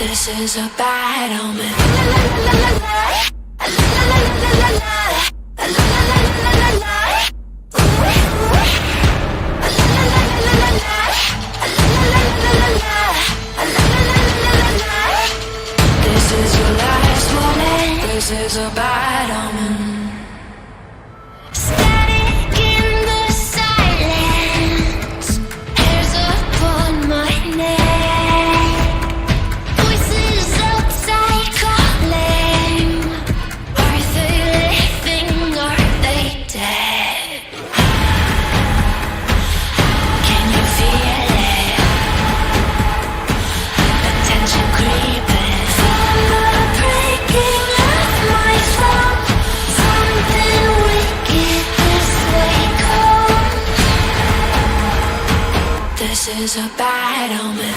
This is a bad omen. This is your last warning. This is a bad omen. Static in the silence, hairs upon my neck. Voices outside calling. Are they living? Are they dead? Can you feel it? Attention creeping from the breaking of my soul. Something wicked this way comes. This is a bad omen.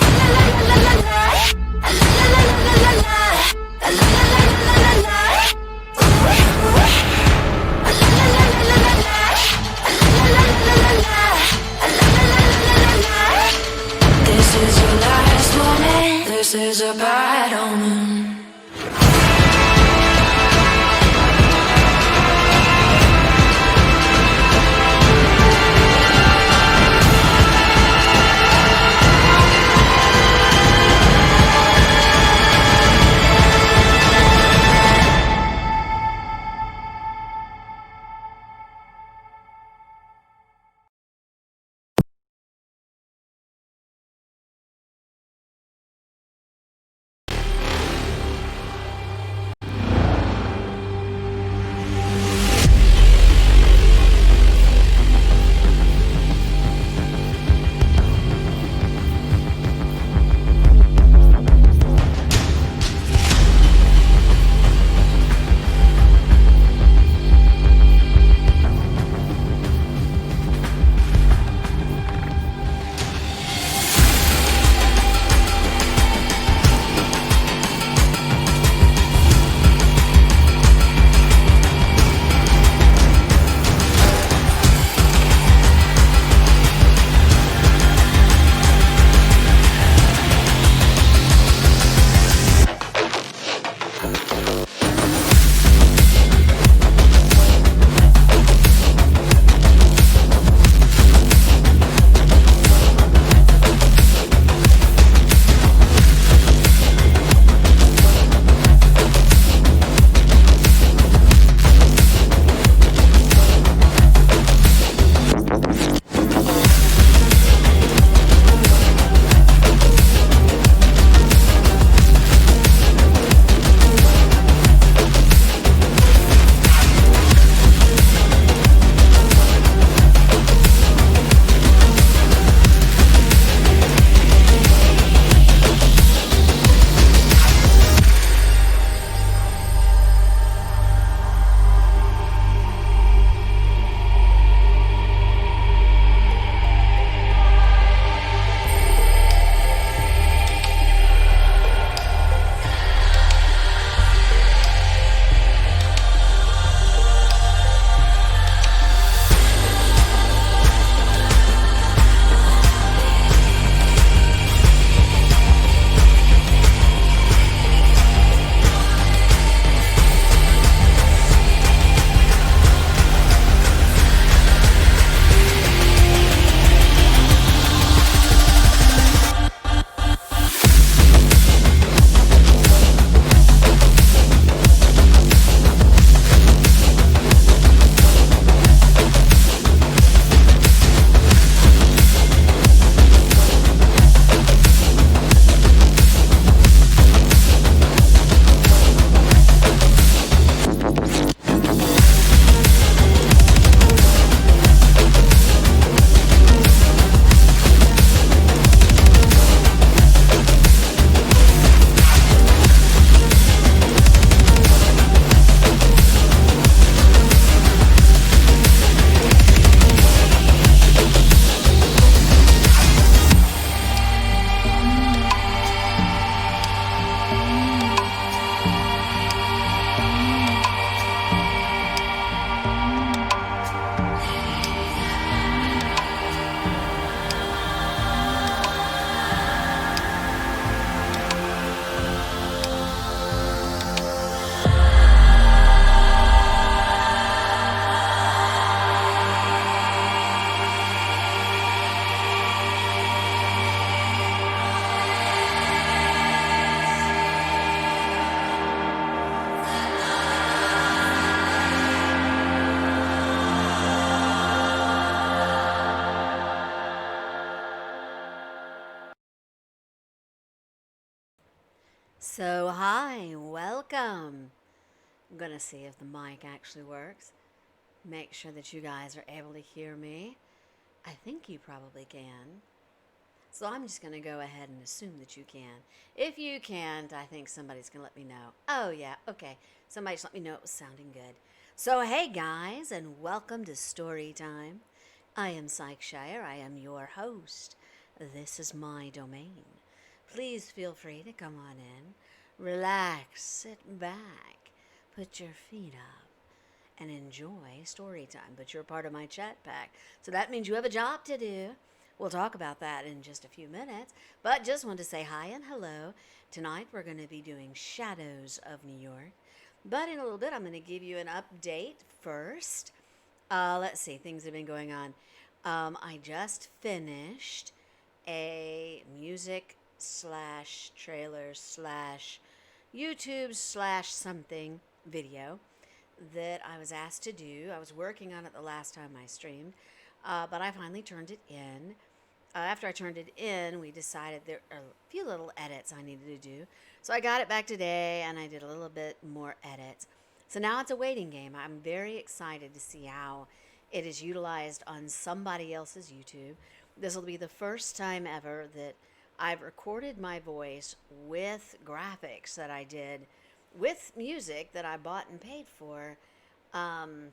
This is your last warning. This is a bad omen. So, hi, welcome. I'm going to see if the mic actually works. Make sure that you guys are able to hear me. I think you probably can. So, I'm just going to go ahead and assume that you can. If you can't, I think somebody's going to let me know. Oh, yeah, okay. Somebody just let me know it was sounding good. So, hey guys, and welcome to Story Time. I am Psycheshire. I am your host. This is my domain. Please feel free to come on in, relax, sit back, put your feet up, and enjoy story time. But you're part of my chat pack, so that means you have a job to do. We'll talk about that in just a few minutes, but just want to say hi and hello. Tonight we're going to be doing Shadows of New York, but in a little bit I'm going to give you an update first. Let's see, things have been going on. I just finished a music slash trailer slash YouTube slash something video that I was asked to do. I was working on it the last time I streamed, but I finally turned it in. After I turned it in, we decided there are a few little edits I needed to do. So I got it back today and I did a little bit more edits. So now it's a waiting game. I'm very excited to see how it is utilized on somebody else's YouTube. This will be the first time ever that I've recorded my voice with graphics that I did with music that I bought and paid for, and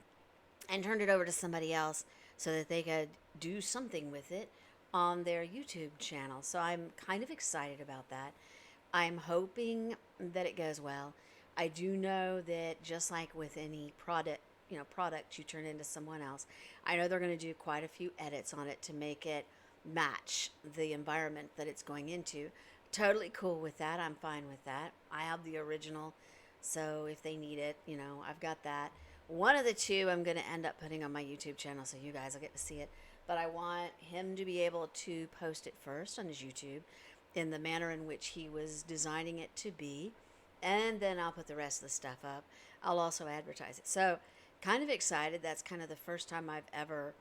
turned it over to somebody else so that they could do something with it on their YouTube channel. So I'm kind of excited about that. I'm hoping that it goes well. I do know that just like with any product you turn into someone else, I know they're going to do quite a few edits on it to make it match the environment that it's going into. Totally cool with that. I'm fine with that. I have the original, so if they need it, I've got that. One of the two I'm going to end up putting on my YouTube channel so you guys will get to see it. But I want him to be able to post it first on his YouTube in the manner in which he was designing it to be. And then I'll put the rest of the stuff up. I'll also advertise it. So, kind of excited. That's kind of the first time I've ever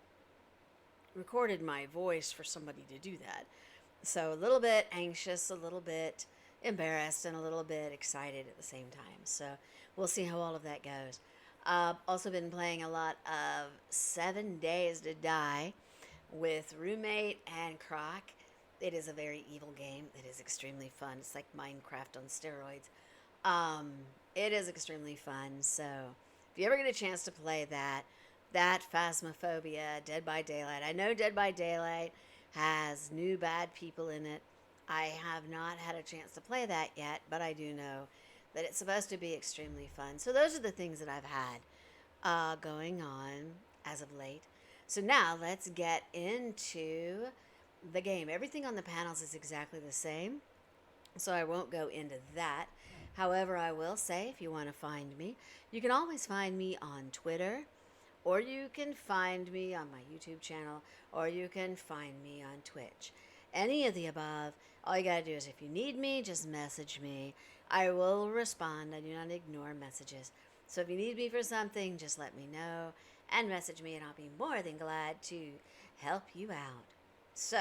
recorded my voice for somebody to do that. So, a little bit anxious, a little bit embarrassed, and a little bit excited at the same time. So, we'll see how all of that goes. Also been playing a lot of 7 Days to Die with Roommate and Croc. It is a very evil game. It is extremely fun. It's like Minecraft on steroids. Um, it is extremely fun. So if you ever get a chance to play that Phasmophobia, Dead by Daylight. I know Dead by Daylight has new bad people in it. I have not had a chance to play that yet, but I do know that it's supposed to be extremely fun. So those are the things that I've had going on as of late. So now let's get into the game. Everything on the panels is exactly the same, so I won't go into that. However, I will say if you want to find me, you can always find me on Twitter, or you can find me on my YouTube channel, or you can find me on Twitch. Any of the above. All you gotta do is if you need me, just message me. I will respond. I do not ignore messages. So if you need me for something, just let me know and message me, and I'll be more than glad to help you out. So,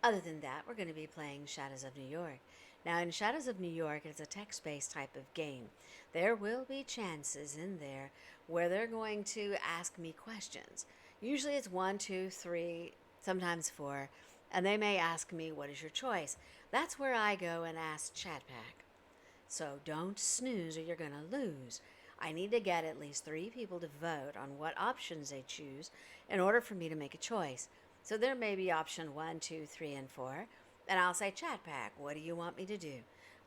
other than that, we're going to be playing Shadows of New York. Now, in Shadows of New York, it's a text-based type of game. There will be chances in there where they're going to ask me questions. Usually it's 1, 2, 3, sometimes 4, and they may ask me, what is your choice? That's where I go and ask Chatpack. So don't snooze or you're going to lose. I need to get at least 3 people to vote on what options they choose in order for me to make a choice. So there may be option 1, 2, 3, and 4. And I'll say, Chat Pack, what do you want me to do?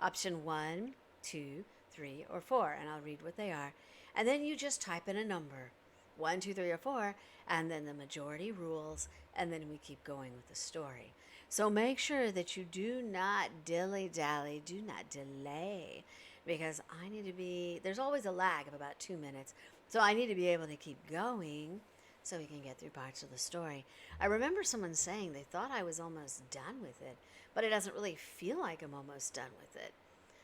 Option 1, 2, 3, or 4. And I'll read what they are. And then you just type in a number 1, 2, 3, or 4. And then the majority rules. And then we keep going with the story. So make sure that you do not dilly-dally, do not delay, because I need to be, there's always a lag of about 2 minutes, so I need to be able to keep going so we can get through parts of the story. I remember someone saying they thought I was almost done with it, but it doesn't really feel like I'm almost done with it.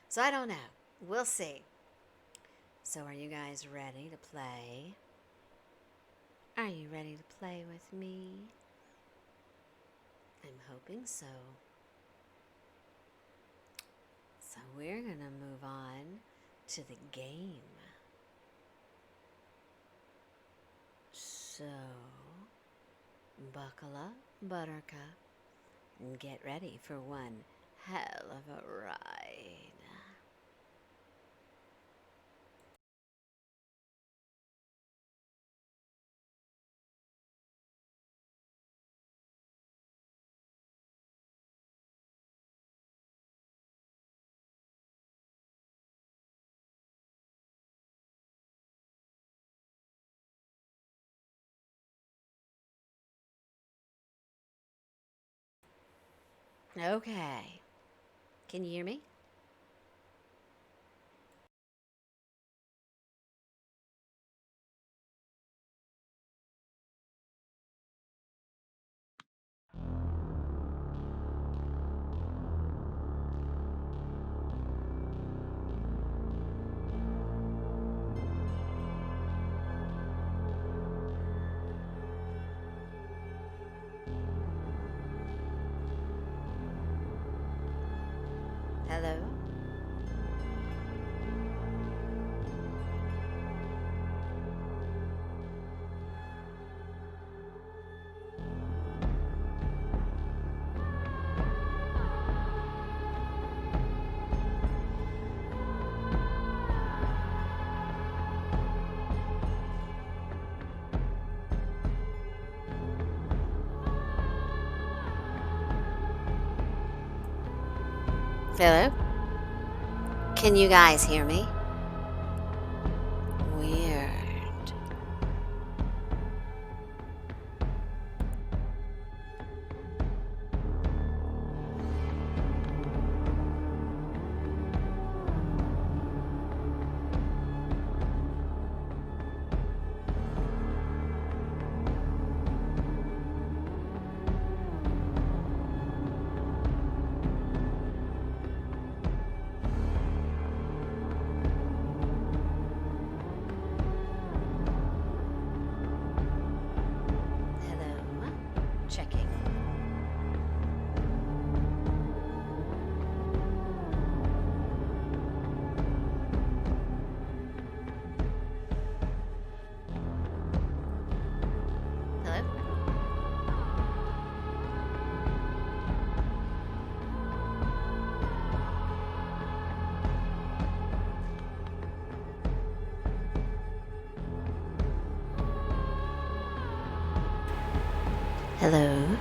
So I don't know. We'll see. So are you guys ready to play? Are you ready to play with me? I'm hoping so. So we're going to move on to the game. So, buckle up, Buttercup, and get ready for one hell of a ride. Okay. Can you hear me? Hello? Hello? Can you guys hear me? Weird. Hello? Checking. Hello? Hello?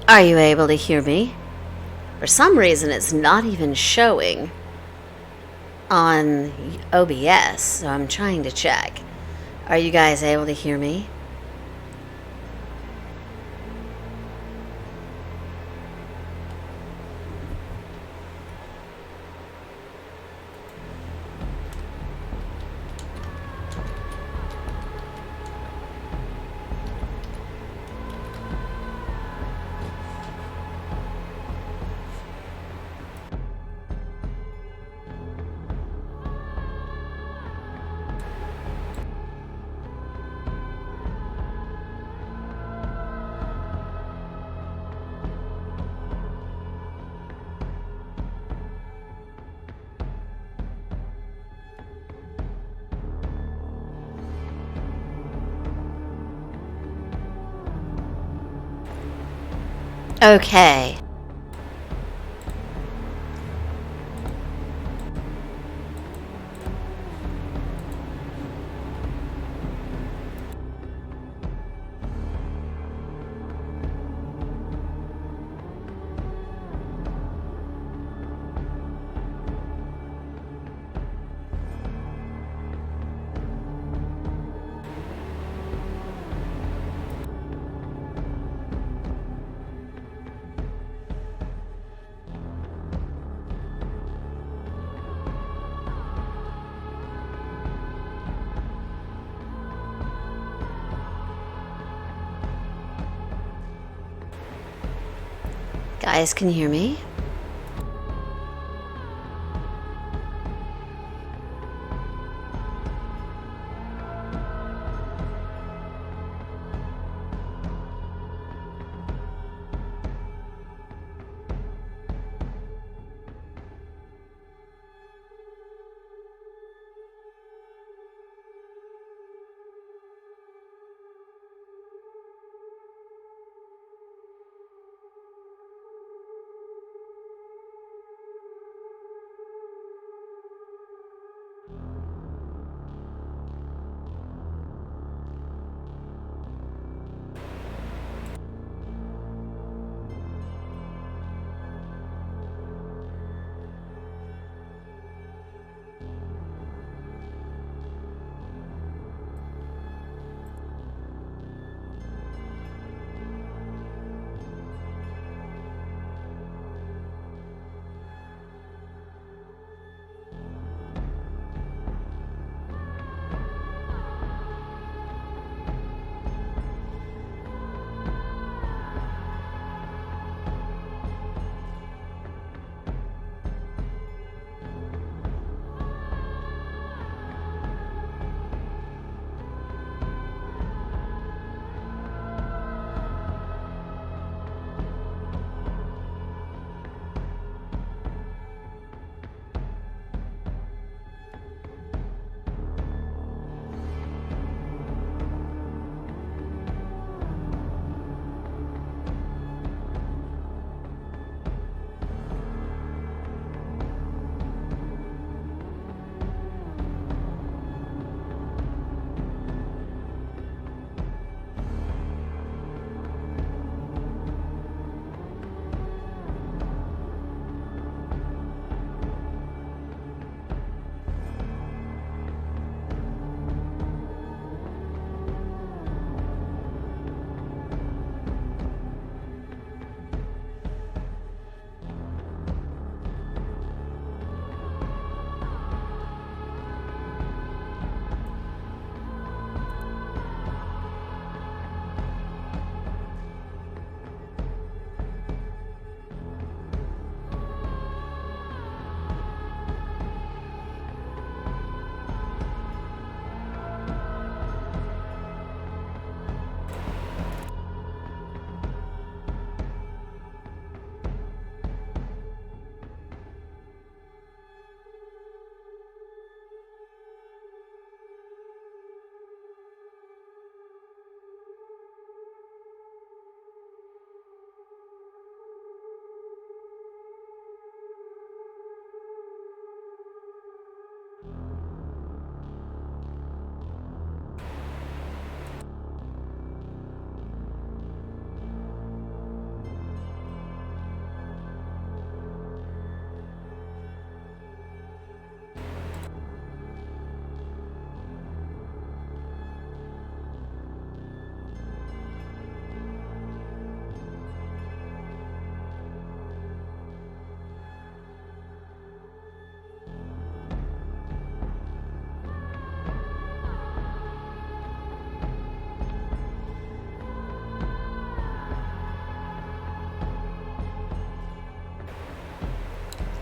Are you able to hear me? For some reason, it's not even showing on OBS, so I'm trying to check. Are you guys able to hear me? Okay. Guys, can you hear me?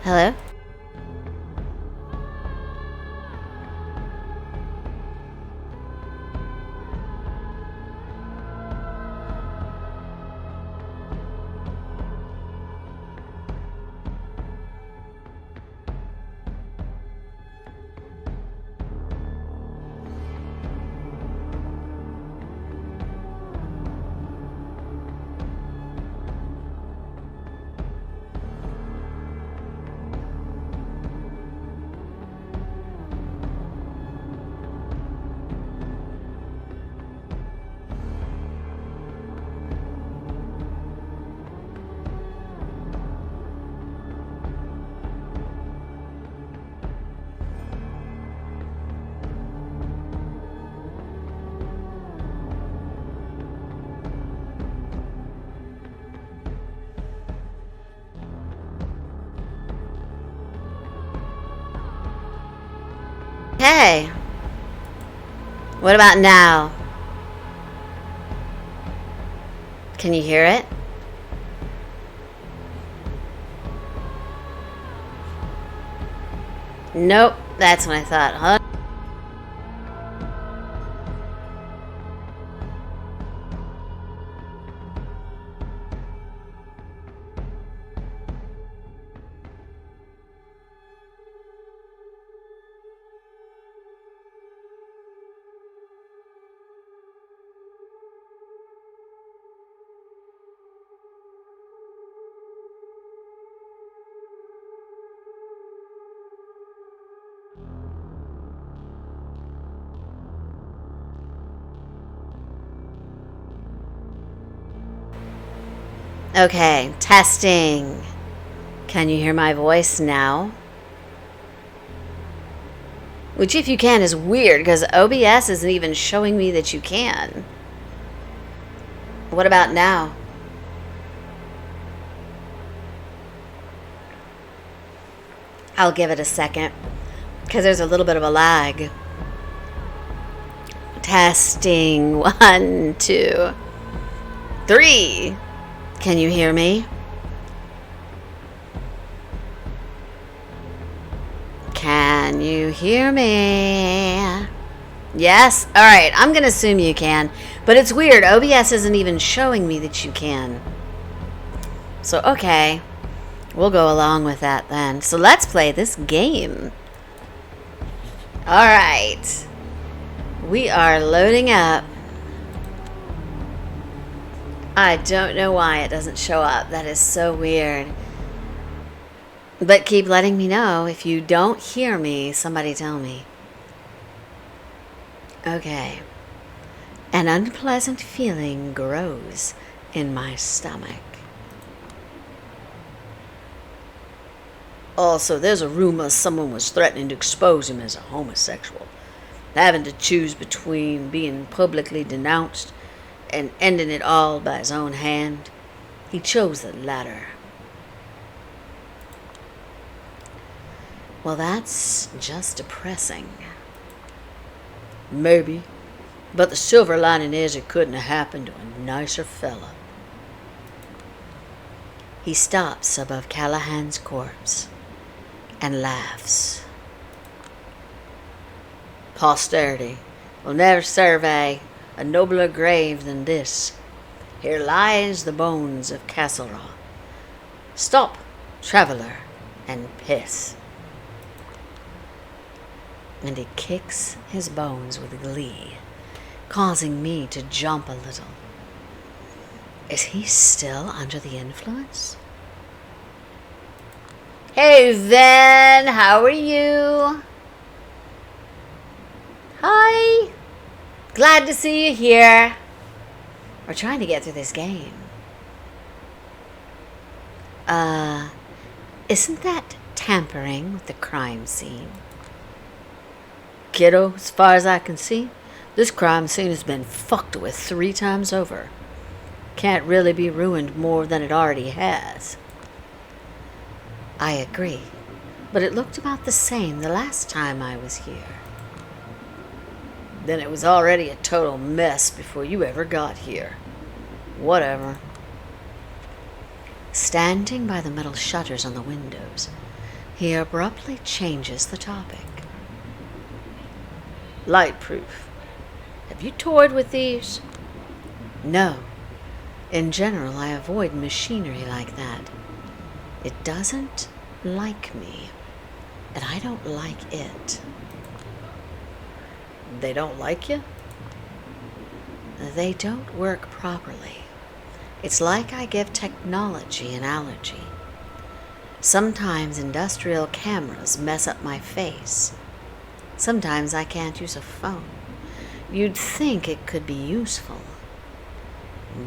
Hello? Hey, what about now? Can you hear it? Nope, that's what I thought, huh? Okay, testing. Can you hear my voice now? Which, if you can, is weird because OBS isn't even showing me that you can. What about now? I'll give it a second because there's a little bit of a lag. Testing. 1, 2, 3. Can you hear me? Can you hear me? Yes? Alright, I'm going to assume you can. But it's weird. OBS isn't even showing me that you can. So, okay. We'll go along with that then. So let's play this game. Alright. We are loading up. I don't know why it doesn't show up. That is so weird. But keep letting me know. If you don't hear me, somebody tell me. Okay. An unpleasant feeling grows in my stomach. Also, there's a rumor someone was threatening to expose him as a homosexual, having to choose between being publicly denounced and ending it all by his own hand. He chose the latter. Well, that's just depressing. Maybe. But the silver lining is it couldn't have happened to a nicer fella. He stops above Callahan's corpse and laughs. Posterity will never survey a nobler grave than this. Here lies the bones of Castlereagh. Stop, traveller, and piss. And he kicks his bones with glee, causing me to jump a little. Is he still under the influence? Hey, Ven, how are you? Hi. Glad to see you here. We're trying to get through this game. Isn't that tampering with the crime scene? Kiddo, as far as I can see, this crime scene has been fucked with 3 times over. Can't really be ruined more than it already has. I agree, but it looked about the same the last time I was here. Then it was already a total mess before you ever got here. Whatever. Standing by the metal shutters on the windows, he abruptly changes the topic. Lightproof. Have you toyed with these? No. In general, I avoid machinery like that. It doesn't like me, and I don't like it. They don't like you? They don't work properly. It's like I give technology an allergy. Sometimes industrial cameras mess up my face. Sometimes I can't use a phone. You'd think it could be useful,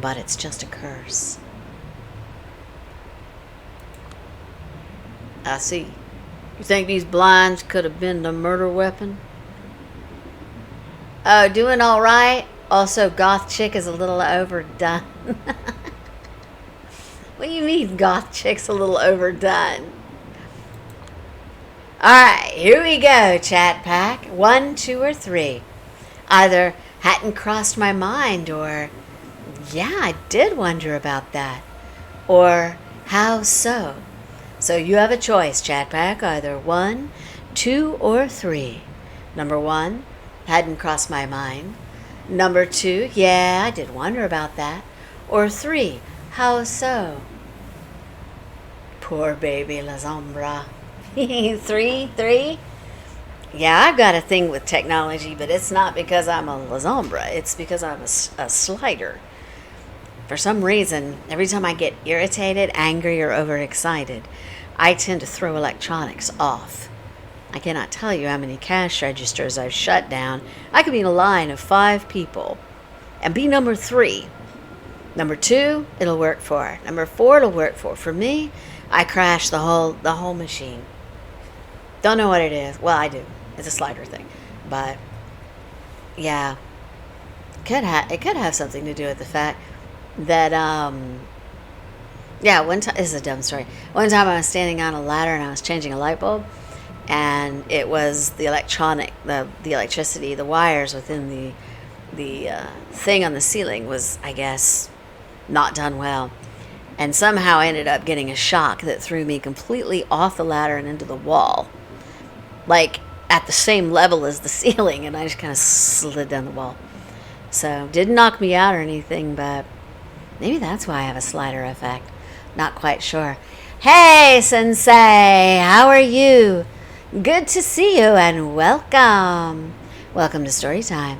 but it's just a curse. I see. You think these blinds could have been the murder weapon? Oh, doing all right. Also, goth chick is a little overdone. What do you mean goth chick's a little overdone? Alright, here we go, chat pack. 1, 2, or 3. Either hadn't crossed my mind, or yeah, I did wonder about that. Or how so? So you have a choice, chat pack. Either 1, 2 or 3? Number 1, hadn't crossed my mind. Number 2, yeah, I did wonder about that. Or 3, how so? Poor baby La Sombra. 3? Yeah, I've got a thing with technology, but it's not because I'm a La Sombra. It's because I'm a slider. For some reason, every time I get irritated, angry, or overexcited, I tend to throw electronics off. I cannot tell you how many cash registers I've shut down. I could be in a line of 5 people and be number 3. Number 2, it'll work for. Number 4, it'll work for. For me, I crash the whole machine. Don't know what it is. Well, I do. It's a slider thing. But yeah, it could have something to do with the fact that yeah, one time, this is a dumb story. One time I was standing on a ladder and I was changing a light bulb, and it was the electricity, the wires within the thing on the ceiling was, I guess, not done well, and somehow I ended up getting a shock that threw me completely off the ladder and into the wall, like at the same level as the ceiling, and I just kind of slid down the wall. So didn't knock me out or anything, but maybe that's why I have a slider effect. Not quite sure. Hey, Sensei, how are you? Good to see you and welcome. Welcome to Storytime.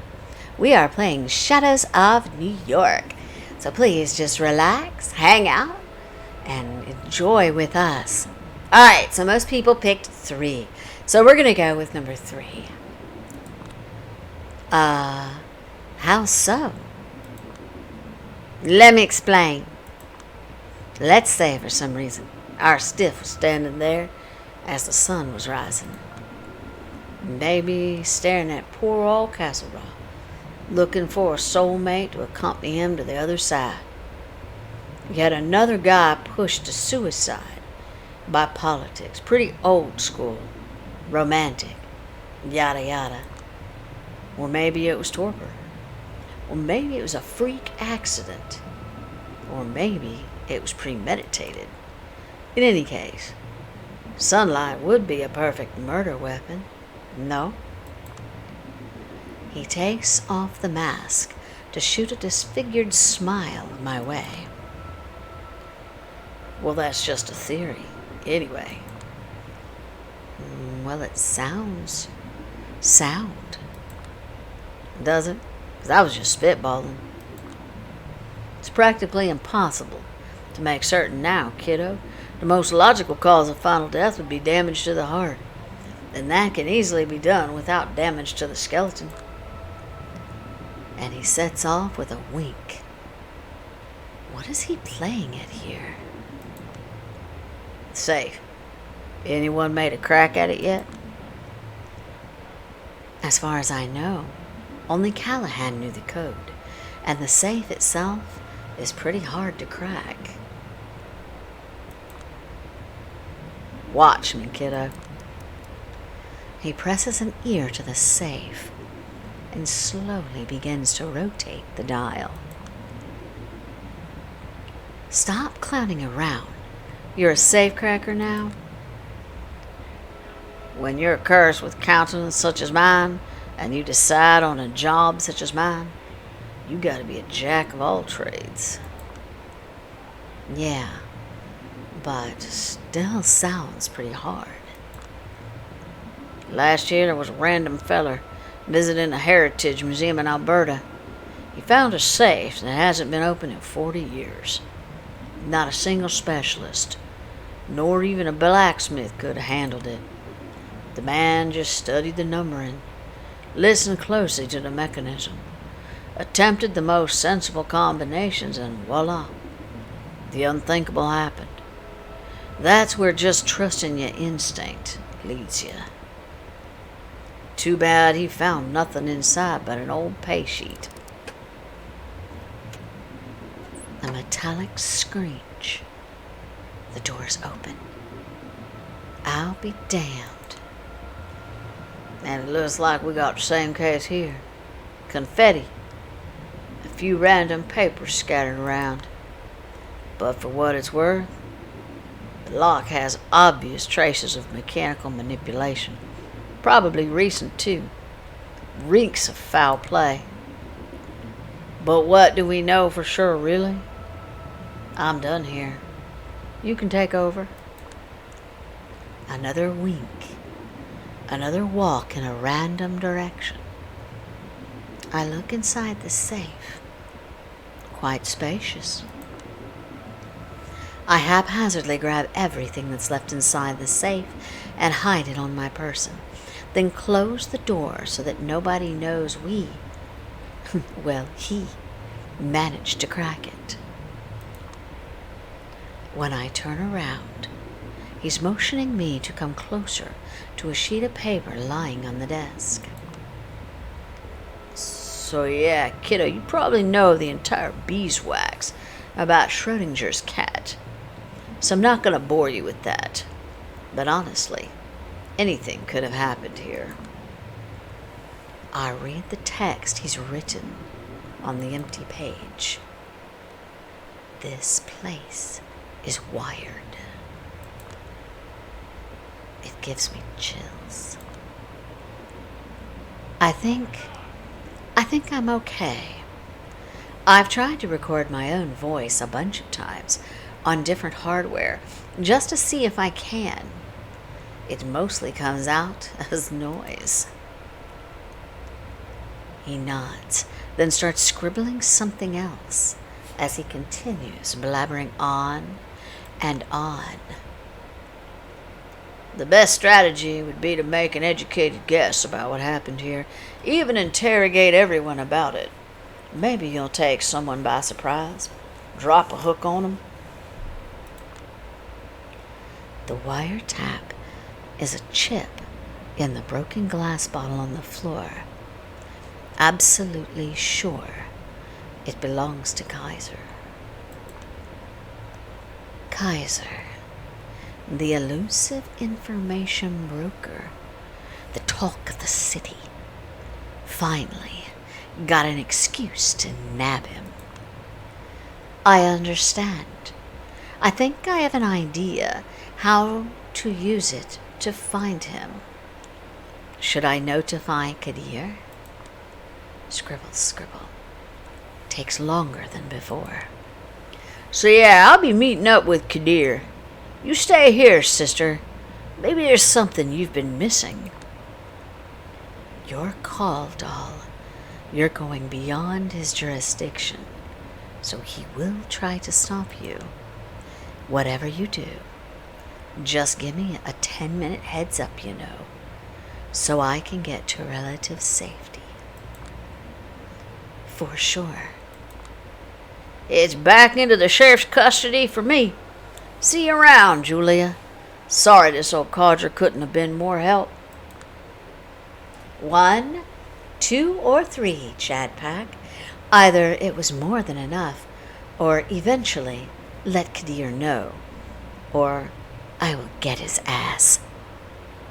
We are playing Shadows of New York. So please just relax, hang out, and enjoy with us. Alright, so most people picked 3. So we're going to go with number 3. How so? Let me explain. Let's say for some reason our stiff was standing there as the sun was rising, maybe staring at poor old Castle Rock, looking for a soulmate to accompany him to the other side. Yet another guy pushed to suicide by politics, pretty old school, romantic, yada yada. Or maybe it was torpor. Or maybe it was a freak accident. Or maybe it was premeditated. In any case, sunlight would be a perfect murder weapon. No? He takes off the mask to shoot a disfigured smile my way. Well, that's just a theory. Anyway. Well, it sounds sound. Does it? Because I was just spitballing. It's practically impossible to make certain now, kiddo. The most logical cause of final death would be damage to the heart. And that can easily be done without damage to the skeleton. And he sets off with a wink. What is he playing at here? Safe. Anyone made a crack at it yet? As far as I know, only Callahan knew the code, and the safe itself is pretty hard to crack. Watch me, kiddo. He presses an ear to the safe and slowly begins to rotate the dial. Stop clowning around. You're a safecracker now? When you're cursed with countenance such as mine, and you decide on a job such as mine, you gotta be a jack of all trades. Yeah, but still sounds pretty hard. Last year there was a random feller visiting a heritage museum in Alberta. He found a safe that hasn't been opened in 40 years. Not a single specialist, nor even a blacksmith could have handled it. The man just studied the numbering, listened closely to the mechanism, attempted the most sensible combinations, and voila, the unthinkable happened. That's where just trusting your instinct leads you. Too bad he found nothing inside but an old pay sheet. A metallic screech. The door's open. I'll be damned. And it looks like we got the same case here. Confetti. A few random papers scattered around. But for what it's worth, the lock has obvious traces of mechanical manipulation. Probably recent, too. Reeks of foul play. But what do we know for sure, really? I'm done here. You can take over. Another wink. Another walk in a random direction. I look inside the safe. Quite spacious. I haphazardly grab everything that's left inside the safe and hide it on my person. Then close the door so that nobody knows he managed to crack it. When I turn around, he's motioning me to come closer to a sheet of paper lying on the desk. So yeah, kiddo, you probably know the entire beeswax about Schrodinger's cat. So I'm not going to bore you with that. But honestly, anything could have happened here. I read the text he's written on the empty page. This place is wired. It gives me chills. I think I'm okay. I've tried to record my own voice a bunch of times on different hardware just to see if I can. It mostly comes out as noise. He nods, then starts scribbling something else as he continues blabbering on and on. The best strategy would be to make an educated guess about what happened here, even interrogate everyone about it. Maybe you'll take someone by surprise, drop a hook on them. The wiretap is a chip in the broken glass bottle on the floor. Absolutely sure it belongs to Kaiser. Kaiser, the elusive information broker, the talk of the city, finally got an excuse to nab him. I understand. I think I have an idea how to use it to find him. Should I notify Kadir? Scribble, scribble. Takes longer than before. So yeah, I'll be meeting up with Kadir. You stay here, sister. Maybe there's something you've been missing. Your call, doll. You're going beyond his jurisdiction, so he will try to stop you. Whatever you do, just give me a 10-minute heads up, so I can get to relative safety. For sure. It's back into the sheriff's custody for me. See you around, Julia. Sorry this old codger couldn't have been more help. 1, 2, or 3, Chadpack. Either it was more than enough, or eventually let Kadir know, or I will get his ass.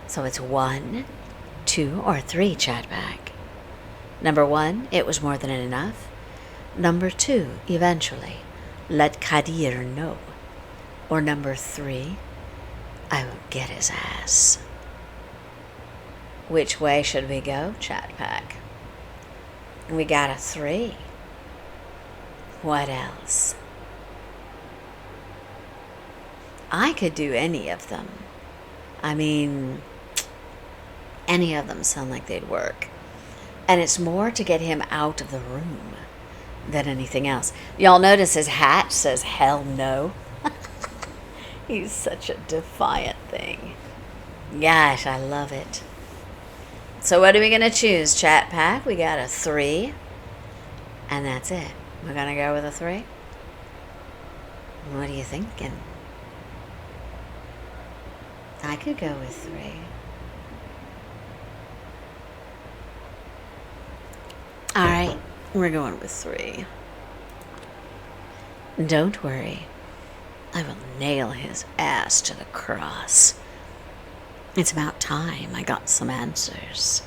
So it's 1, 2, or 3, Chadpack. Number 1, it was more than enough. Number 2, eventually let Kadir know. Or number 3, I will get his ass. Which way should we go, Chatpack? We got a 3. What else? I could do any of them. I mean, any of them sound like they'd work. And it's more to get him out of the room than anything else. Y'all notice his hat says hell no? He's such a defiant thing. Gosh, I love it. So what are we going to choose, Chatpack? We got a 3. And that's it. We're going to go with a 3? What are you thinking? I could go with 3. Alright, we're going with 3. Don't worry. I will nail his ass to the cross. It's about time I got some answers.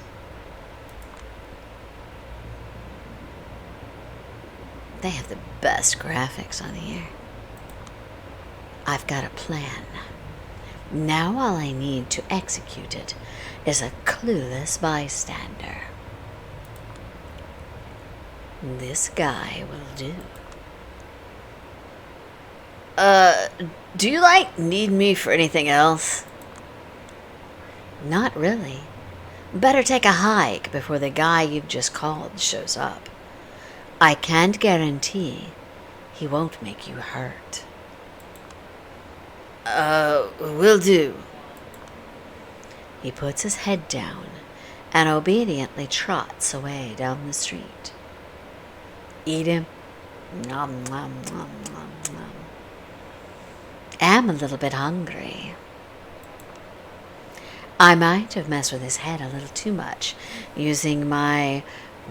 They have the best graphics on the air. I've got a plan. Now all I need to execute it is a clueless bystander. This guy will do. Do you, need me for anything else? Not really. Better take a hike before the guy you've just called shows up. I can't guarantee he won't make you hurt. Will do. He puts his head down and obediently trots away down the street. Eat him. Nom, nom, nom, nom, nom. Am a little bit hungry. I might have messed with his head a little too much, using my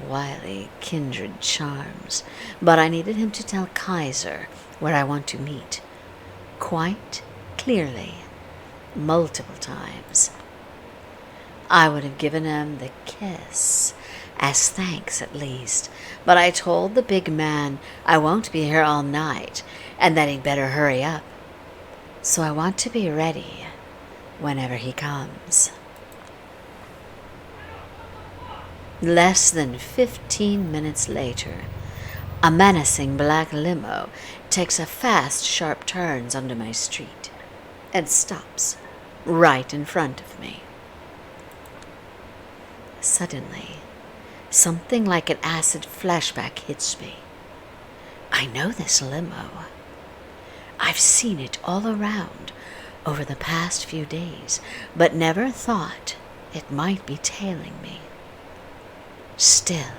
wily kindred charms, but I needed him to tell Kaiser where I want to meet, quite clearly, multiple times. I would have given him the kiss, as thanks at least, but I told the big man I won't be here all night, and that he'd better hurry up. So I want to be ready whenever he comes. Less than 15 minutes later, a menacing black limo takes a fast, sharp turns onto my street and stops right in front of me. Suddenly, something like an acid flashback hits me. I know this limo. I've seen it all around over the past few days, but never thought it might be tailing me. Still,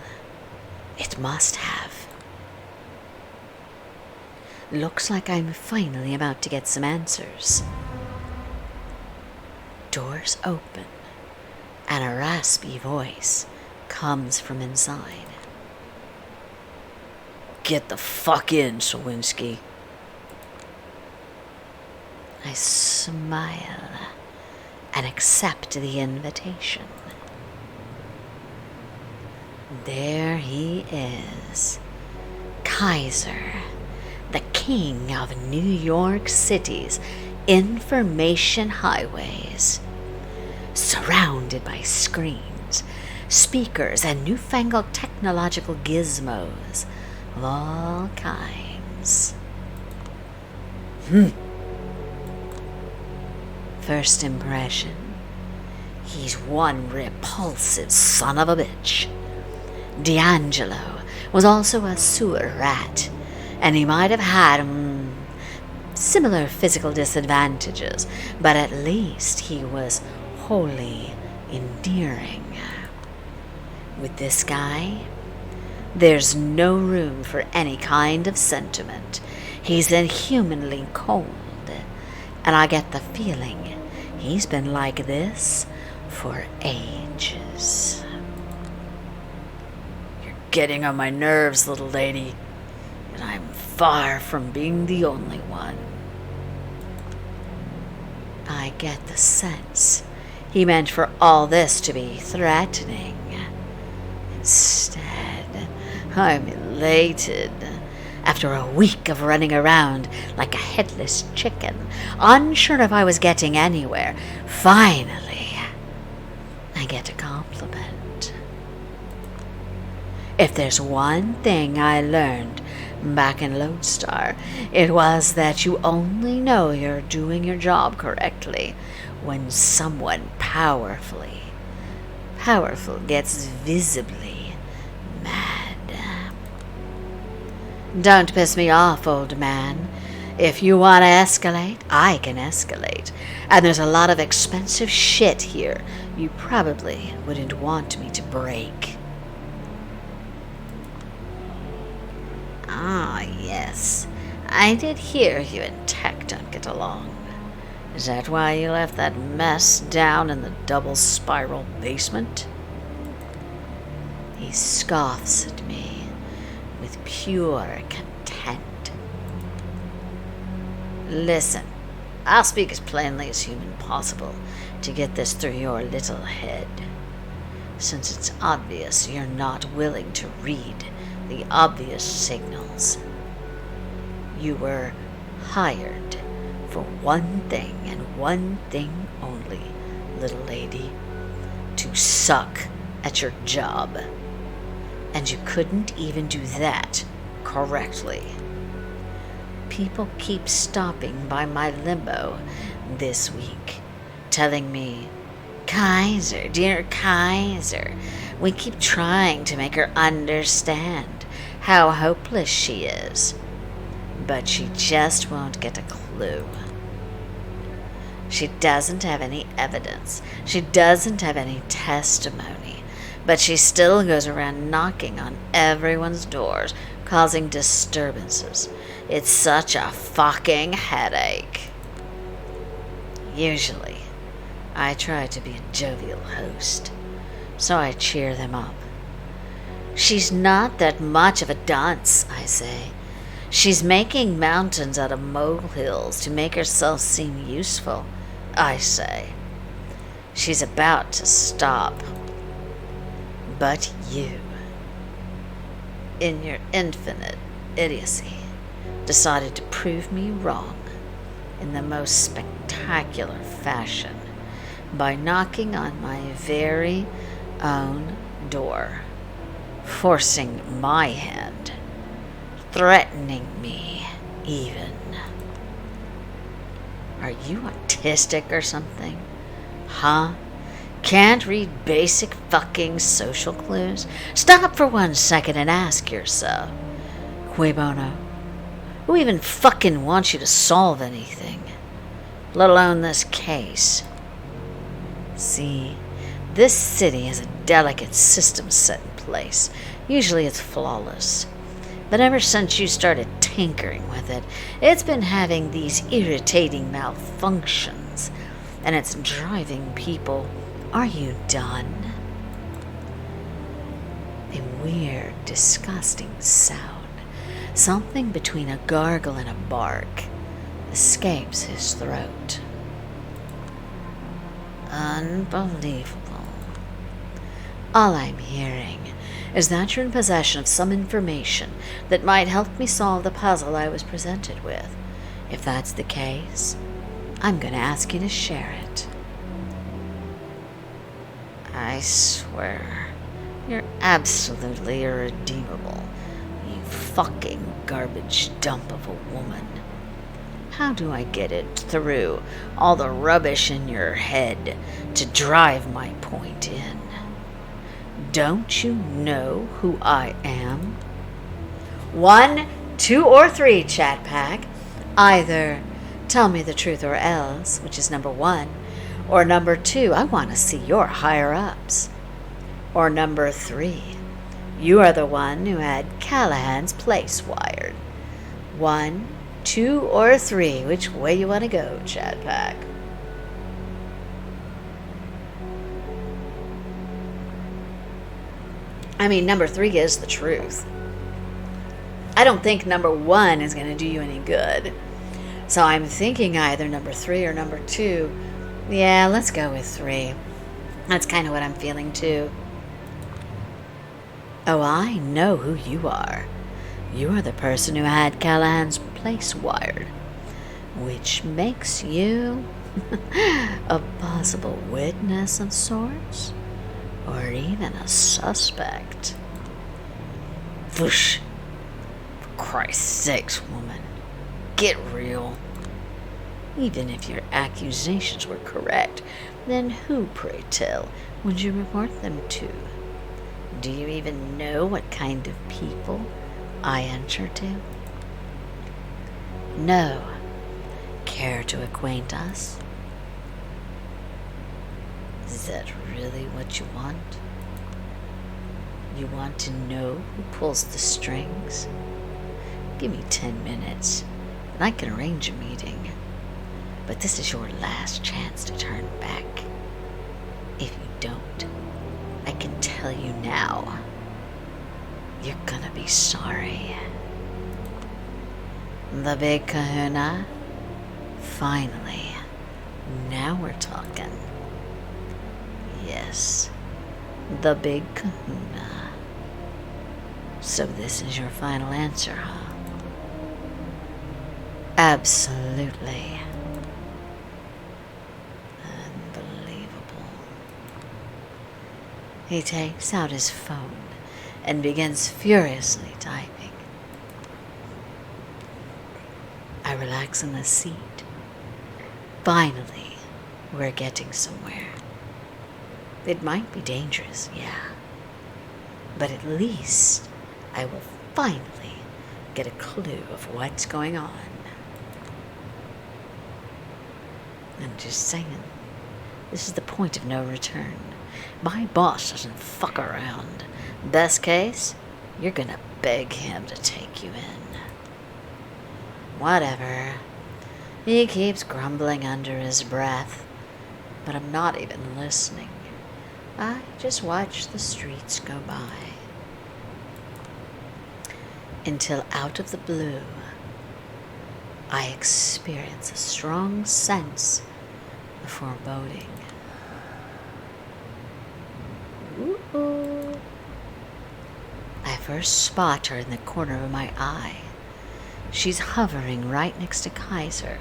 it must have. Looks like I'm finally about to get some answers. Doors open, and a raspy voice comes from inside. Get the fuck in, Sawinski. I smile and accept the invitation. There he is, Kaiser, the king of New York City's information highways, surrounded by screens, speakers, and newfangled technological gizmos of all kinds. First impression, he's one repulsive son of a bitch. D'Angelo was also a sewer rat, and he might have had similar physical disadvantages, but at least he was wholly endearing. With this guy, there's no room for any kind of sentiment. He's inhumanly cold, and I get the feeling he's been like this for ages. You're getting on my nerves, little lady, and I'm far from being the only one. I get the sense he meant for all this to be threatening. Instead, I'm elated. After a week of running around like a headless chicken, unsure if I was getting anywhere, finally, I get a compliment. If there's one thing I learned back in Lodestar, it was that you only know you're doing your job correctly when someone powerful gets visibly mad. Don't piss me off, old man. If you want to escalate, I can escalate. And there's a lot of expensive shit here you probably wouldn't want me to break. Ah, yes. I did hear you and Tech don't get along. Is that why you left that mess down in the double spiral basement? He scoffs at me with pure contempt. Listen, I'll speak as plainly as humanly possible to get this through your little head, since it's obvious you're not willing to read the obvious signals. You were hired for one thing and one thing only, little lady. To suck at your job. And you couldn't even do that correctly. People keep stopping by my limbo this week, telling me, Kaiser, dear Kaiser, we keep trying to make her understand how hopeless she is. But she just won't get a clue. She doesn't have any evidence. She doesn't have any testimony. But she still goes around knocking on everyone's doors, causing disturbances. It's such a fucking headache. Usually, I try to be a jovial host, so I cheer them up. She's not that much of a dunce, I say. She's making mountains out of molehills to make herself seem useful, I say. She's about to stop. But you, in your infinite idiocy, decided to prove me wrong in the most spectacular fashion by knocking on my very own door, forcing my hand, threatening me even. Are you autistic or something? Huh? Can't read basic fucking social clues? Stop for 1 second and ask yourself, cui bono? Who even fucking wants you to solve anything? Let alone this case. See, this city has a delicate system set in place. Usually it's flawless. But ever since you started tinkering with it, it's been having these irritating malfunctions. And it's driving people. Are you done? A weird, disgusting sound, something between a gargle and a bark, escapes his throat. Unbelievable. All I'm hearing is that you're in possession of some information that might help me solve the puzzle I was presented with. If that's the case, I'm going to ask you to share it. I swear, you're absolutely irredeemable, you fucking garbage dump of a woman. How do I get it through all the rubbish in your head to drive my point in? Don't you know who I am? 1, 2, or 3, chat pack. Either tell me the truth or else, which is number 1. Or number 2, I want to see your higher-ups. Or number 3, you are the one who had Callahan's place wired. 1, 2, or 3, which way you want to go, chat pack? I mean, number 3 is the truth. I don't think number 1 is going to do you any good. So I'm thinking either number 3 or number 2. Yeah, let's go with 3. That's kind of what I'm feeling too. Oh, I know who you are. You are the person who had Callahan's place wired, which makes you a possible witness of sorts, or even a suspect. Whoosh. For Christ's sakes, woman, get real. Even if your accusations were correct, then who, pray tell, would you report them to? Do you even know what kind of people I answer to? No. Care to acquaint us? Is that really what you want? You want to know who pulls the strings? Give me 10 minutes, and I can arrange a meeting. But this is your last chance to turn back. If you don't, I can tell you now, you're gonna be sorry. The big kahuna? Finally. Now we're talking. Yes, the big kahuna. So this is your final answer, huh? Absolutely. He takes out his phone and begins furiously typing. I relax in the seat. Finally, we're getting somewhere. It might be dangerous, yeah. But at least I will finally get a clue of what's going on. I'm just saying, this is the point of no return. My boss doesn't fuck around. Best case, you're gonna beg him to take you in. Whatever. He keeps grumbling under his breath, but I'm not even listening. I just watch the streets go by. Until out of the blue, I experience a strong sense of foreboding. Ooh. I first spot her in the corner of my eye. She's hovering right next to Kaiser,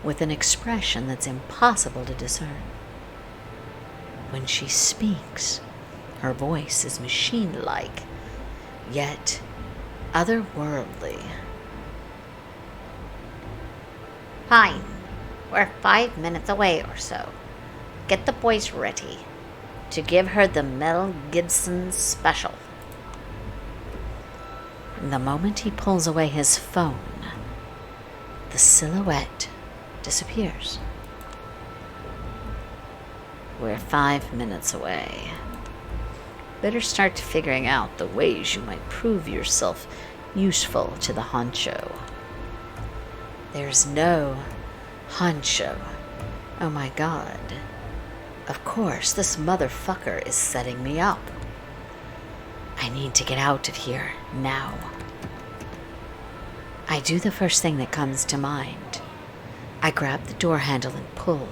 with an expression that's impossible to discern. When she speaks, her voice is machine-like, yet otherworldly. Fine. We're 5 minutes away or so. Get the boys ready to give her the Mel Gibson special. The moment he pulls away his phone, the silhouette disappears. We're 5 minutes away. Better start figuring out the ways you might prove yourself useful to the honcho. There's no honcho. Oh my God. Of course, this motherfucker is setting me up. I need to get out of here now. I do the first thing that comes to mind. I grab the door handle and pull.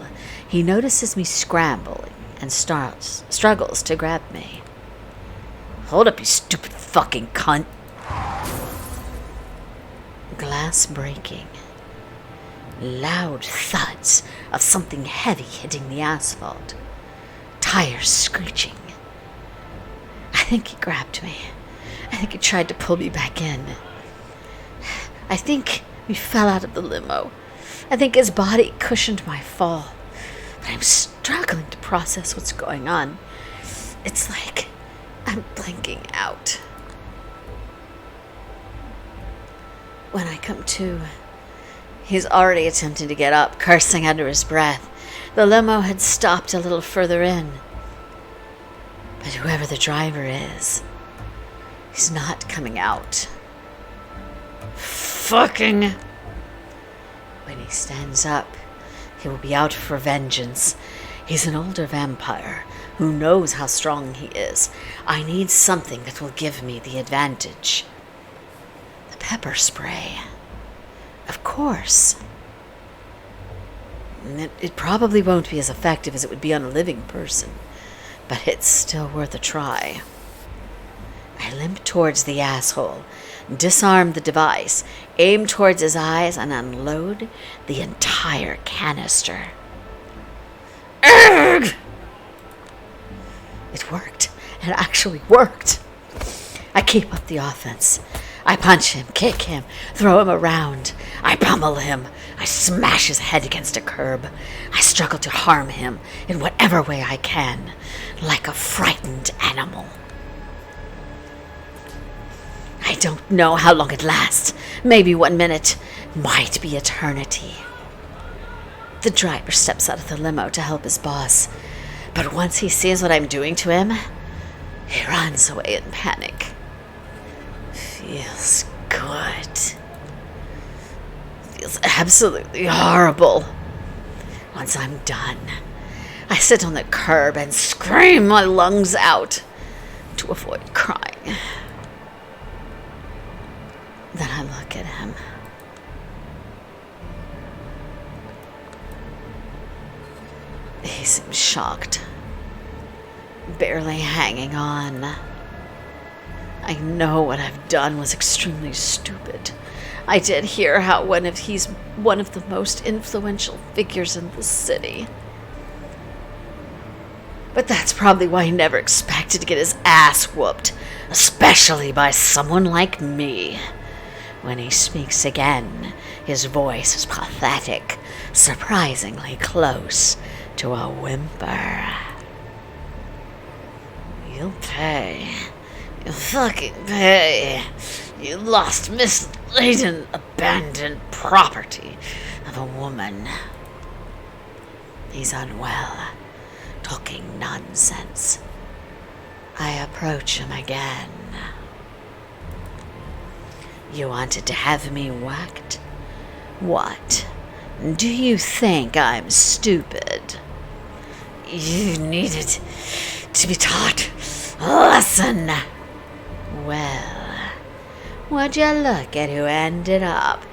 He notices me scrambling and struggles to grab me. Hold up, you stupid fucking cunt. Glass breaking. Loud thuds of something heavy hitting the asphalt. Tires screeching. I think he grabbed me. I think he tried to pull me back in. I think we fell out of the limo. I think his body cushioned my fall. But I'm struggling to process what's going on. It's like I'm blanking out. When I come to, he's already attempting to get up, cursing under his breath. The limo had stopped a little further in. But whoever the driver is, he's not coming out. Fucking! When he stands up, he will be out for vengeance. He's an older vampire who knows how strong he is. I need something that will give me the advantage. The pepper spray. Of course. It probably won't be as effective as it would be on a living person, but it's still worth a try. I limp towards the asshole, disarm the device, aim towards his eyes, and unload the entire canister. Urgh! It worked. It actually worked. I keep up the offense. I punch him, kick him, throw him around. I pummel him. I smash his head against a curb. I struggle to harm him in whatever way I can, like a frightened animal. I don't know how long it lasts. Maybe 1 minute. Might be eternity. The driver steps out of the limo to help his boss. But once he sees what I'm doing to him, he runs away in panic. Feels good. Feels absolutely horrible. Once I'm done, I sit on the curb and scream my lungs out to avoid crying. Then I look at him. He seems shocked, barely hanging on. I know what I've done was extremely stupid. I did hear how he's one of the most influential figures in the city. But that's probably why he never expected to get his ass whooped, especially by someone like me. When he speaks again, his voice is pathetic, surprisingly close to a whimper. You'll pay. You'll fucking pay. You lost misladen, abandoned property of a woman. He's unwell, talking nonsense. I approach him again. You wanted to have me whacked? What? Do you think I'm stupid? You needed to be taught a lesson. Well, would you look at who ended up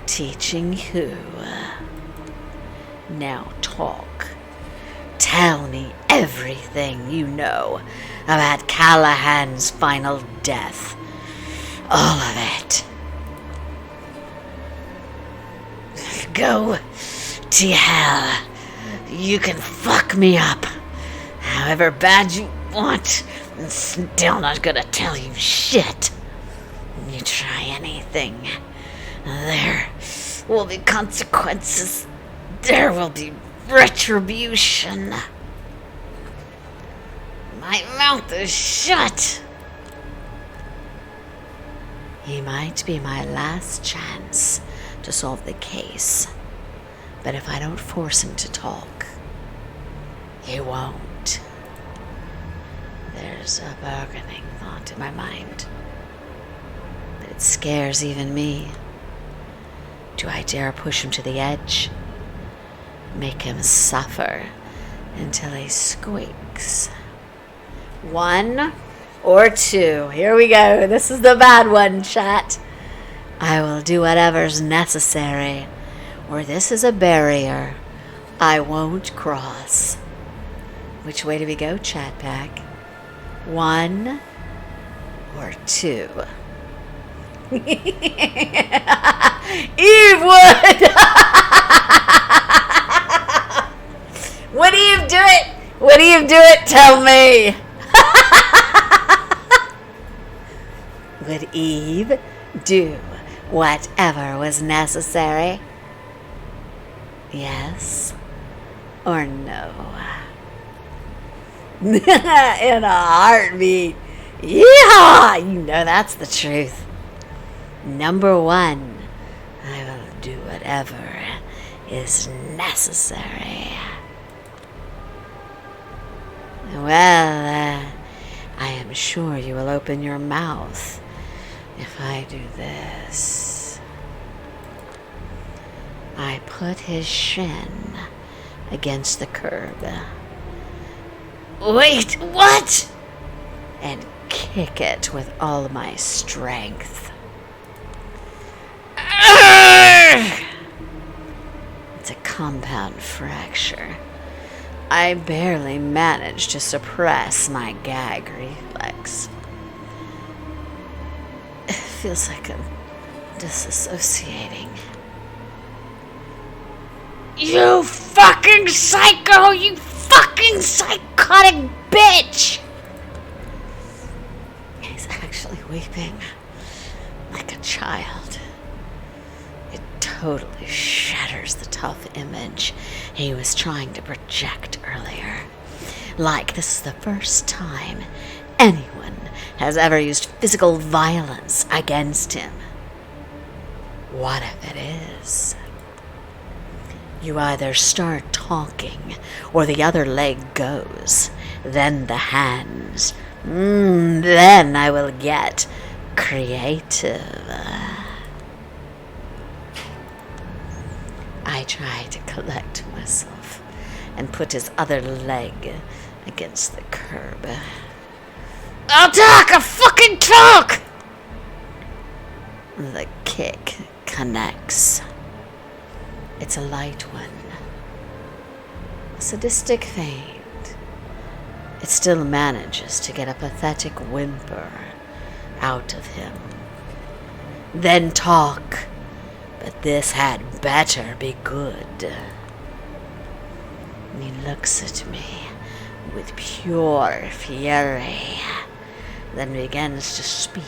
teaching who? Now talk. Tell me everything you know about Callahan's final death. All of it. Go to hell. You can fuck me up however bad you want. I'm still not gonna tell you shit. You try anything, there will be consequences. There will be retribution. My mouth is shut. He might be my last chance to solve the case, but if I don't force him to talk, he won't. There's a bargaining thought in my mind, but it scares even me. Do I dare push him to the edge? Make him suffer until he squeaks? 1 or 2. Here we go. This is the bad one, chat. I will do whatever's necessary, or this is a barrier I won't cross. Which way do we go, chat pack? 1 or 2? Eve would! Would Eve do it? Would Eve do it? Tell me. Would Eve do whatever was necessary? Yes or no? In a heartbeat. Yeehaw! You know that's the truth. Number 1, I will do whatever is necessary. Well, I am sure you will open your mouth if I do this. I put his shin against the curb. Wait, what? And kick it with all my strength. It's a compound fracture. I barely managed to suppress my gag reflex. It feels like I'm disassociating. You fucking psycho! You fucking psychotic bitch! He's actually weeping like a child. It totally shatters the tough image he was trying to project earlier. Like this is the first time anyone has ever used physical violence against him. What if it is? You either start talking or the other leg goes, then the hands. Then I will get creative. I try to collect myself and put his other leg against the curb. I'll talk! I'll fucking talk! The kick connects. It's a light one. A sadistic feint. It still manages to get a pathetic whimper out of him. Then talk. But this had better be good. And he looks at me with pure fury, then begins to speak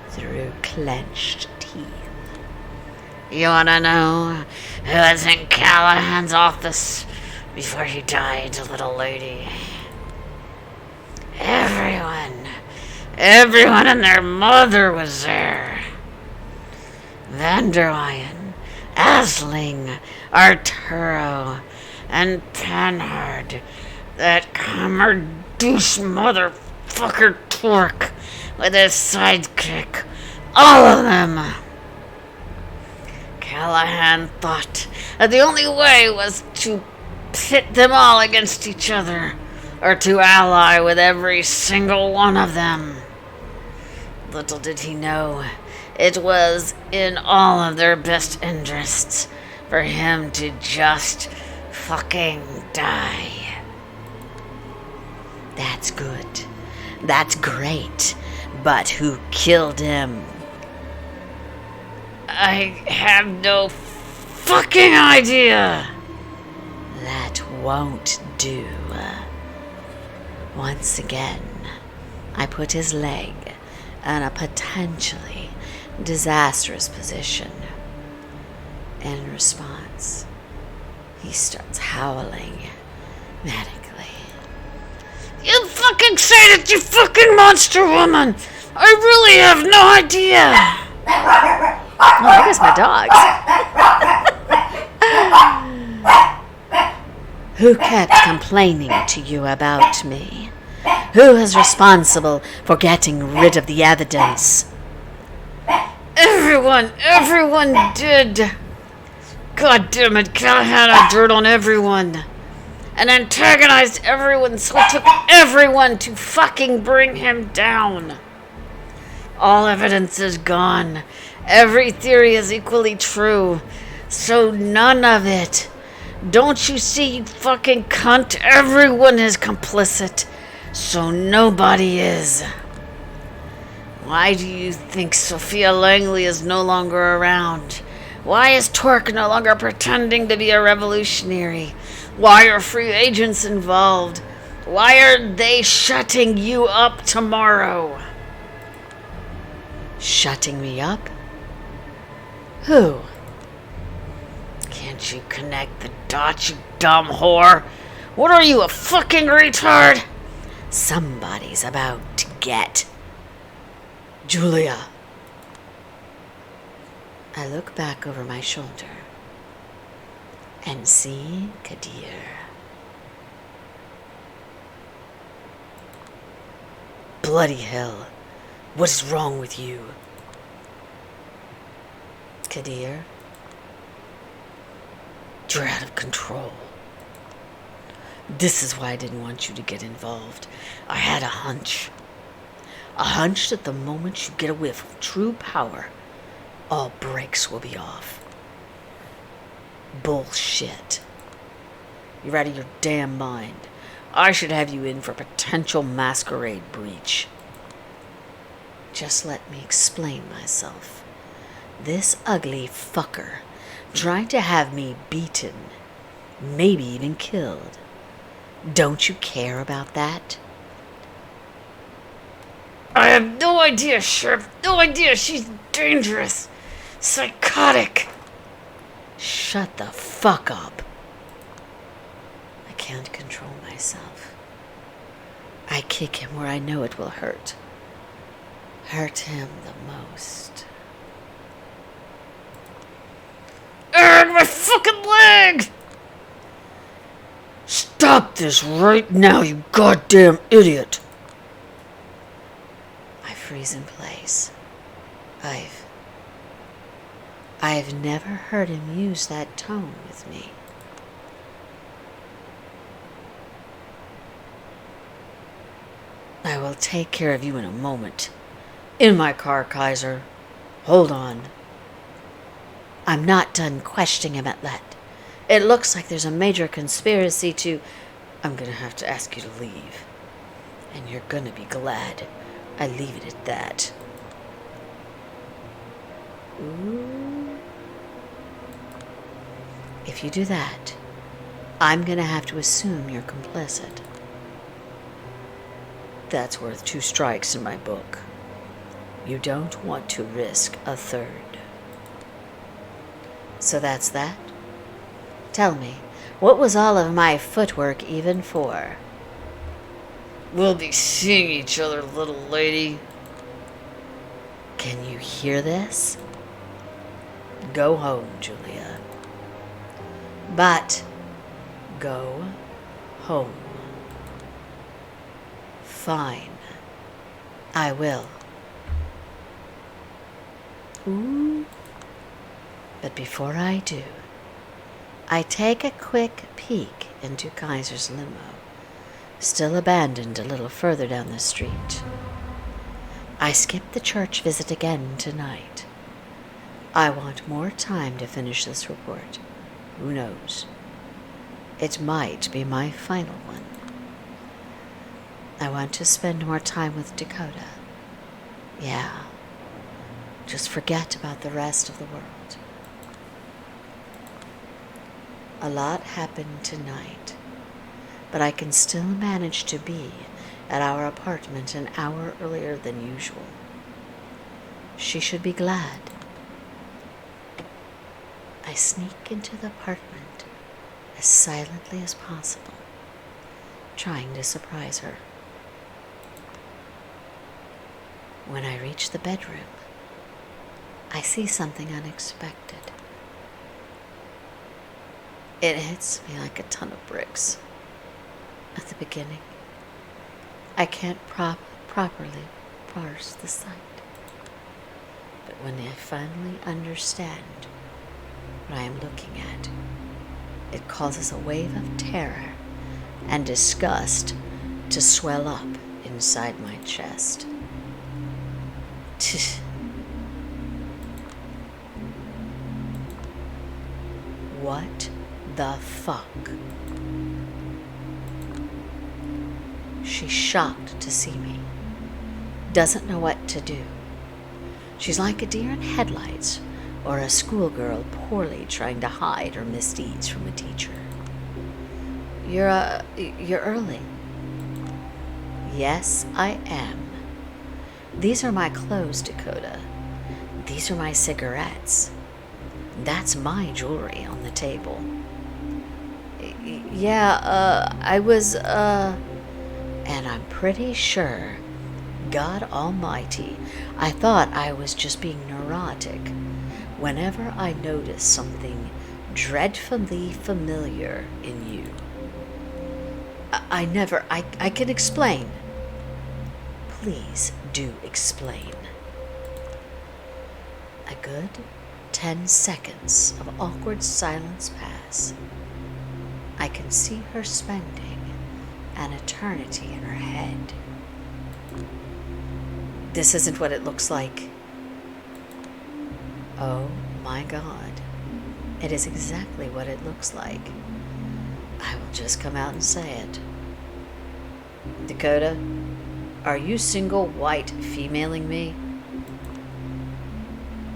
through clenched teeth. You wanna know who was in Callahan's office before he died, little lady? Everyone and their mother was there. Vanderlyn, Asling, Arturo, and Panhard. That Camarduce motherfucker Torque with his sidekick. All of them. Callahan thought that the only way was to pit them all against each other, or to ally with every single one of them. Little did he know, it was in all of their best interests for him to just fucking die. That's good. That's great. But who killed him? I have no fucking idea. That won't do. Once again, I put his leg in a potentially disastrous position. In response, he starts howling medically. You fucking say that, you fucking monster woman! I really have no idea! Oh, I guess my dogs. Who kept complaining to you about me? Who is responsible for getting rid of the evidence? Everyone did. God damn it, Callahan had dirt on everyone. And antagonized everyone, so it took everyone to fucking bring him down. All evidence is gone. Every theory is equally true. So none of it. Don't you see, you fucking cunt? Everyone is complicit. So nobody is. Why do you think Sophia Langley is no longer around? Why is Torque no longer pretending to be a revolutionary? Why are free agents involved? Why are they shutting you up tomorrow? Shutting me up? Who? Can't you connect the dots, you dumb whore? What are you, a fucking retard? Somebody's about to get. Julia. I look back over my shoulder and see Kadir. Bloody hell. What is wrong with you? Kadir, you're out of control. This is why I didn't want you to get involved. I had a hunch. A hunch that the moment you get a whiff of true power, all brakes will be off. Bullshit. You're out of your damn mind. I should have you in for potential masquerade breach. Just let me explain myself. This ugly fucker trying to have me beaten, maybe even killed. Don't you care about that? I have no idea, Sheriff. No idea. She's dangerous. Psychotic. Shut the fuck up. I can't control myself. I kick him where I know it will hurt. Hurt him the most. Ugh, my fucking leg! Stop this right now, you goddamn idiot! I freeze in place. I've never heard him use that tone with me. I will take care of you in a moment. In my car, Kaiser. Hold on. I'm not done questioning him at that. It looks like there's a major conspiracy to... I'm gonna have to ask you to leave. And you're gonna be glad I leave it at that. Ooh. If you do that, I'm gonna have to assume you're complicit. That's worth 2 strikes in my book. You don't want to risk a third. So that's that? Tell me, what was all of my footwork even for? We'll be seeing each other, little lady. Can you hear this? Go home, Julia. But go home. Fine. I will. Ooh. But before I do, I take a quick peek into Kaiser's limo, still abandoned a little further down the street. I skip the church visit again tonight. I want more time to finish this report. Who knows? It might be my final one. I want to spend more time with Dakota. Yeah. Just forget about the rest of the world. A lot happened tonight, but I can still manage to be at our apartment an hour earlier than usual. She should be glad. I sneak into the apartment as silently as possible, trying to surprise her. When I reach the bedroom, I see something unexpected. It hits me like a ton of bricks. At the beginning, I can't properly parse the sight. But when I finally understand what I am looking at, it causes a wave of terror and disgust to swell up inside my chest. What the fuck? She's shocked to see me. Doesn't know what to do. She's like a deer in headlights or a schoolgirl poorly trying to hide her misdeeds from a teacher. You're early. Yes, I am. These are my clothes, Dakota. These are my cigarettes. That's my jewelry on the table. I was, and I'm pretty sure, God Almighty, I thought I was just being neurotic whenever I notice something dreadfully familiar in you. I can explain. Please do explain. A good 10 seconds of awkward silence pass. I can see her spending an eternity in her head. This isn't what it looks like. Oh my God. It is exactly what it looks like. I will just come out and say it. Dakota, are you single white femaling me?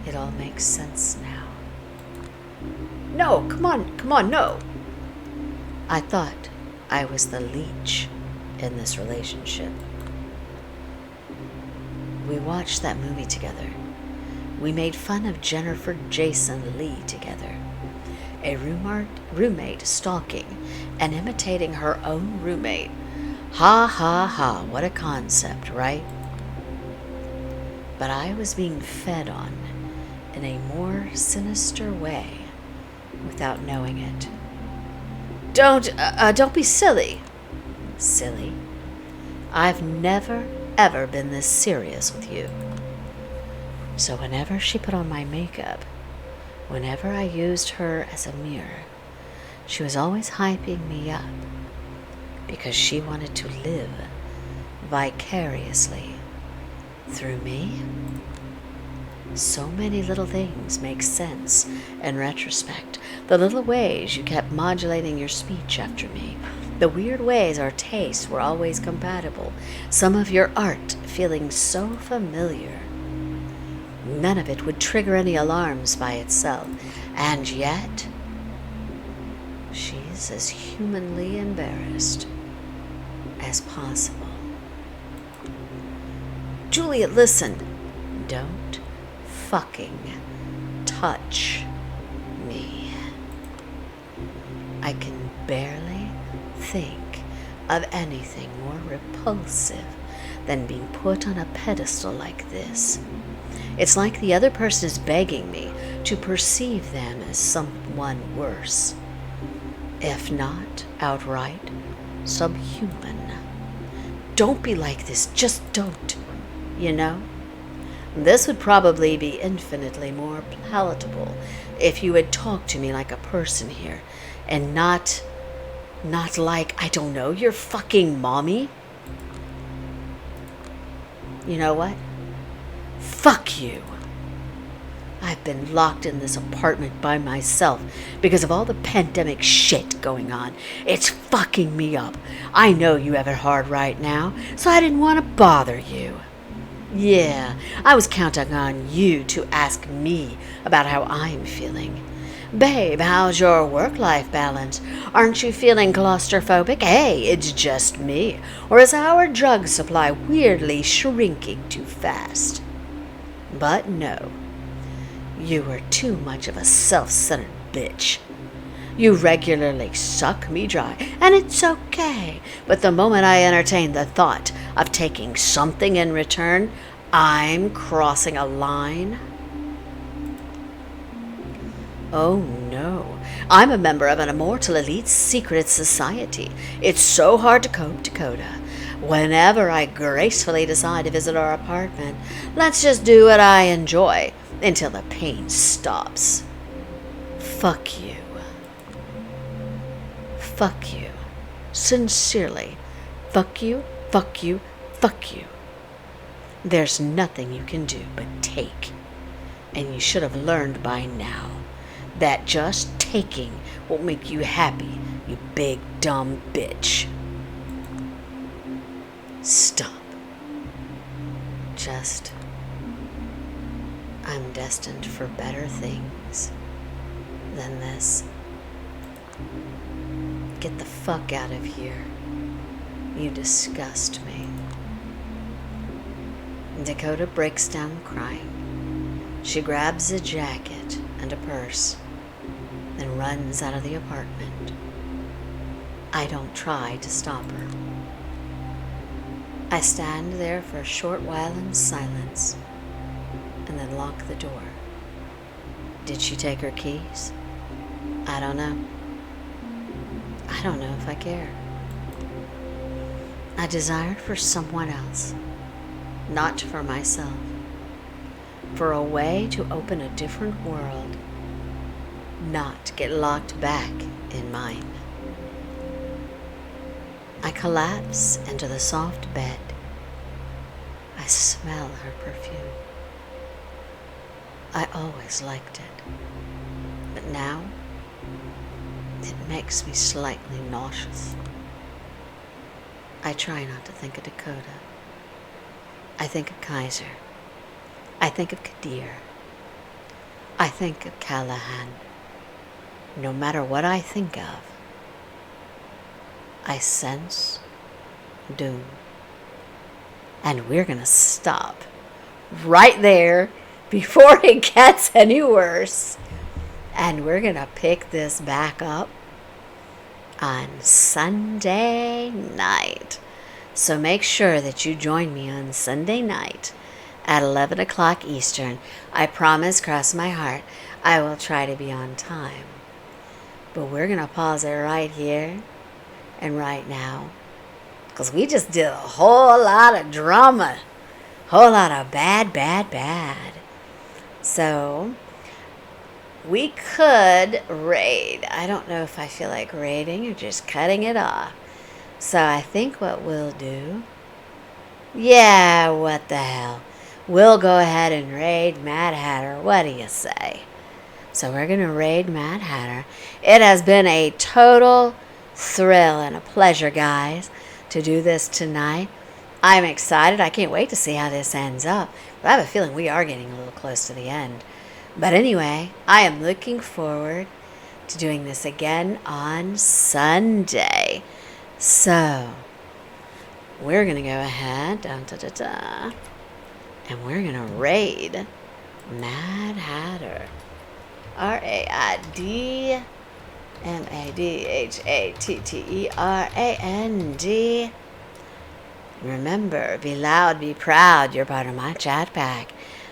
It all makes sense now. No, come on, no. I thought I was the leech in this relationship. We watched that movie together. We made fun of Jennifer Jason Leigh together. A roommate stalking and imitating her own roommate. Ha ha ha, what a concept, right? But I was being fed on in a more sinister way without knowing it. Don't be silly. Silly? I've never, ever been this serious with you. So whenever she put on my makeup, whenever I used her as a mirror, she was always hyping me up because she wanted to live vicariously through me. So many little things make sense in retrospect. The little ways you kept modulating your speech after me. The weird ways our tastes were always compatible. Some of your art feeling so familiar. None of it would trigger any alarms by itself. And yet, she's as humanly embarrassed as possible. Juliet, listen. Don't fucking touch me. I can barely think of anything more repulsive than being put on a pedestal like this. It's like the other person is begging me to perceive them as someone worse, if not outright subhuman. Don't be like this, just don't, you know? This would probably be infinitely more palatable if you had talked to me like a person here, and not like, I don't know, your fucking mommy. You know what? Fuck you. I've been locked in this apartment by myself because of all the pandemic shit going on. It's fucking me up. I know you have it hard right now, so I didn't want to bother you. Yeah, I was counting on you to ask me about how I'm feeling. Babe, how's your work-life balance? Aren't you feeling claustrophobic? Hey, it's just me. Or is our drug supply weirdly shrinking too fast? But no. You are too much of a self-centered bitch. You regularly suck me dry, and it's okay. But the moment I entertain the thought of taking something in return, I'm crossing a line. Oh no, I'm a member of an immortal elite secret society. It's so hard to cope, Dakota. Whenever I gracefully decide to visit our apartment, let's just do what I enjoy until the pain stops. Fuck you. Fuck you. Sincerely. Fuck you, fuck you, fuck you. There's nothing you can do but take. And you should have learned by now that just taking won't make you happy, you big dumb bitch. Stop. I'm destined for better things than this. Get the fuck out of here. You disgust me. Dakota breaks down crying. She grabs a jacket and a purse, then runs out of the apartment. I don't try to stop her. I stand there for a short while in silence, and then lock the door. Did she take her keys? I don't know. I don't know if I care. I desired for someone else, not for myself, for a way to open a different world, not get locked back in mine. I collapse into the soft bed. I smell her perfume. I always liked it, but now it makes me slightly nauseous. I try not to think of Dakota. I think of Kaiser. I think of Kadir. I think of Callahan. No matter what I think of, I sense doom. And we're gonna stop right there before it gets any worse. And we're gonna pick this back up on Sunday night. So make sure that you join me on Sunday night at 11 o'clock Eastern. I promise, cross my heart, I will try to be on time. But we're gonna pause it right here and right now, because we just did a whole lot of drama, whole lot of bad. So we could raid. I don't know if I feel like raiding or just cutting it off. So I think what we'll do, yeah, what the hell, we'll go ahead and raid Mad Hatter. What do you say? So we're gonna raid Mad Hatter. It has been a total thrill and a pleasure, guys, to do this tonight. I'm excited. I can't wait to see how this ends up. But I have a feeling we are getting a little close to the end. But anyway, I am looking forward to doing this again on Sunday. So we're going to go ahead. and we're gonna raid Mad Hatter. RAIDMADHATTERAND. Remember, be loud, be proud. You're part of my chat pack.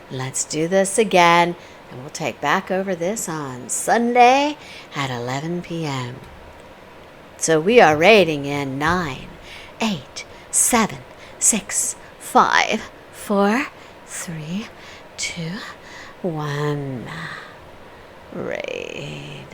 Let's do this again, and we'll take back over this on Sunday at 11 p.m. So we are rating in 9, 8, 7, 6, 5, 4, 3, 2, 1. Raid.